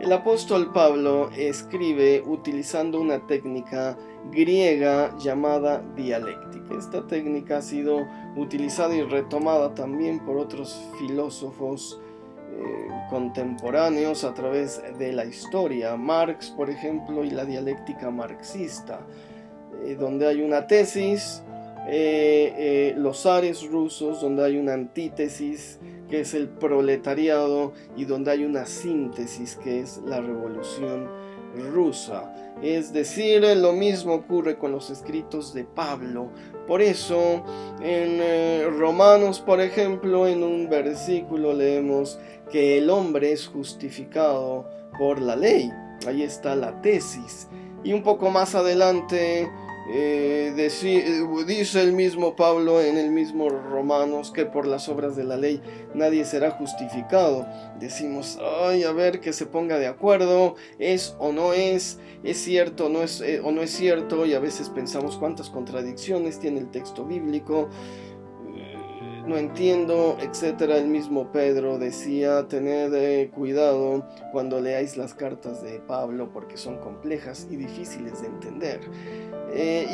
El apóstol Pablo escribe utilizando una técnica griega llamada dialéctica. Esta técnica ha sido utilizada y retomada también por otros filósofos contemporáneos a través de la historia. Marx, por ejemplo, y la dialéctica marxista, donde hay una tesis, los zares rusos, donde hay una antítesis, que es el proletariado, y donde hay una síntesis, que es la revolución rusa. Es decir, lo mismo ocurre con los escritos de Pablo. Por eso, en Romanos, por ejemplo, en un versículo leemos que el hombre es justificado por la ley. Ahí está la tesis. Y un poco más adelante dice el mismo Pablo en el mismo Romanos que por las obras de la ley nadie será justificado. Decimos, ay, a ver, que se ponga de acuerdo, es o no es cierto o no es cierto, y a veces pensamos cuántas contradicciones tiene el texto bíblico. No entiendo, etcétera. El mismo Pedro decía, tened cuidado cuando leáis las cartas de Pablo porque son complejas y difíciles de entender.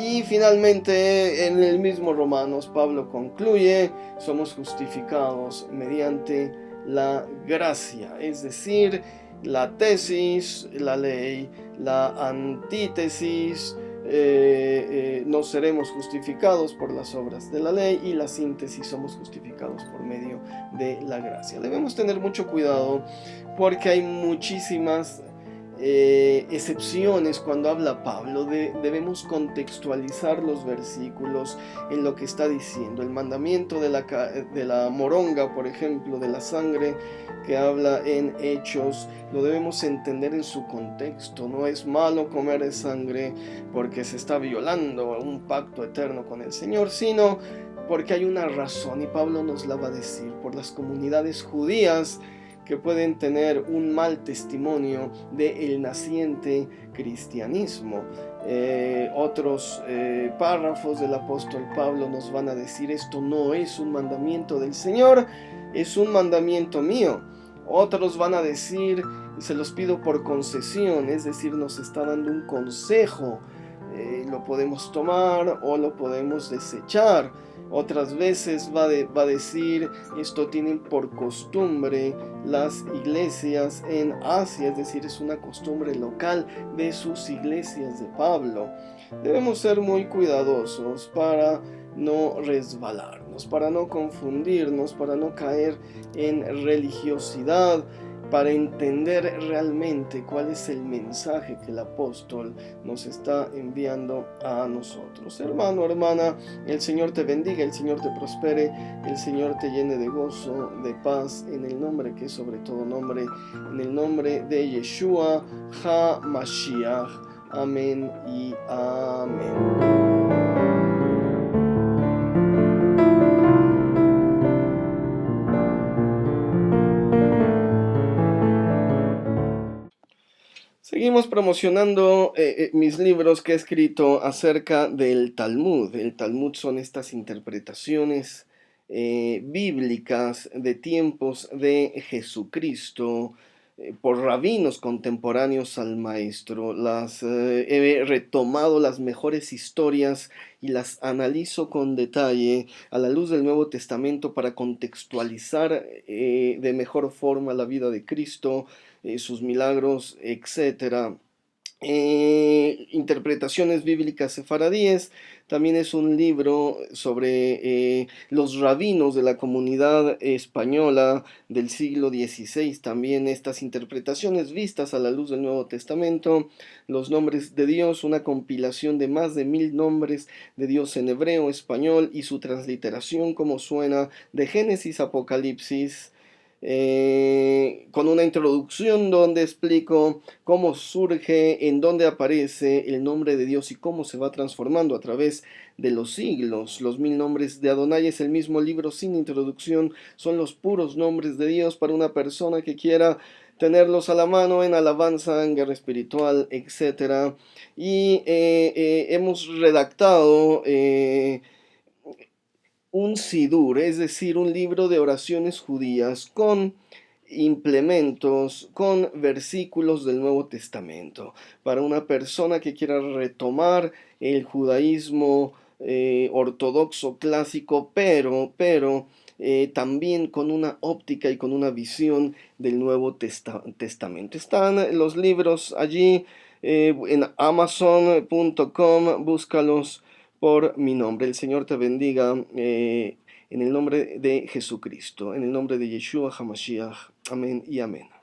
Y finalmente en el mismo Romanos Pablo concluye, somos justificados mediante la gracia, es decir, la tesis, la ley, la antítesis, no seremos justificados por las obras de la ley, y la síntesis, somos justificados por medio de la gracia. Debemos tener mucho cuidado porque hay muchísimas excepciones cuando habla Pablo. Debemos contextualizar los versículos en lo que está diciendo. El mandamiento de la moronga, por ejemplo, de la sangre que habla en Hechos, lo debemos entender en su contexto. No es malo comer sangre porque se está violando un pacto eterno con el Señor, sino porque hay una razón, y Pablo nos la va a decir, por las comunidades judías que pueden tener un mal testimonio del naciente cristianismo. Otros párrafos del apóstol Pablo nos van a decir, esto no es un mandamiento del Señor, es un mandamiento mío. Otros van a decir, se los pido por concesión, es decir, nos está dando un consejo. Lo podemos tomar o lo podemos desechar. Otras veces va a decir, esto tienen por costumbre las iglesias en Asia, es decir, es una costumbre local de sus iglesias de Pablo. Debemos ser muy cuidadosos para no resbalarnos, para no confundirnos, para no caer en religiosidad, para entender realmente cuál es el mensaje que el apóstol nos está enviando a nosotros. Hermano, hermana, el Señor te bendiga, el Señor te prospere, el Señor te llene de gozo, de paz, en el nombre que es sobre todo nombre, en el nombre de Yeshua HaMashiach. Amén y amén. Seguimos promocionando mis libros que he escrito acerca del Talmud. El Talmud son estas interpretaciones bíblicas de tiempos de Jesucristo por rabinos contemporáneos al maestro. He retomado las mejores historias y las analizo con detalle a la luz del Nuevo Testamento para contextualizar de mejor forma la vida de Cristo, sus milagros, etcétera. Interpretaciones bíblicas sefaradíes. También es un libro sobre los rabinos de la comunidad española del siglo XVI. También estas interpretaciones vistas a la luz del Nuevo Testamento. Los nombres de Dios, una compilación de más de 1000 nombres de Dios en hebreo, español y su transliteración, como suena, de Génesis a Apocalipsis. Con una introducción donde explico cómo surge, en dónde aparece el nombre de Dios y cómo se va transformando a través de los siglos. Los 1000 nombres de Adonai es el mismo libro sin introducción, son los puros nombres de Dios para una persona que quiera tenerlos a la mano en alabanza, en guerra espiritual, etc. Y hemos redactado un sidur, es decir, un libro de oraciones judías con implementos con versículos del Nuevo Testamento. Para una persona que quiera retomar el judaísmo ortodoxo clásico, pero también con una óptica y con una visión del Nuevo Testamento. Están los libros allí en amazon.com, búscalos por mi nombre. El Señor te bendiga en el nombre de Jesucristo, en el nombre de Yeshua HaMashiach. Amén y amén.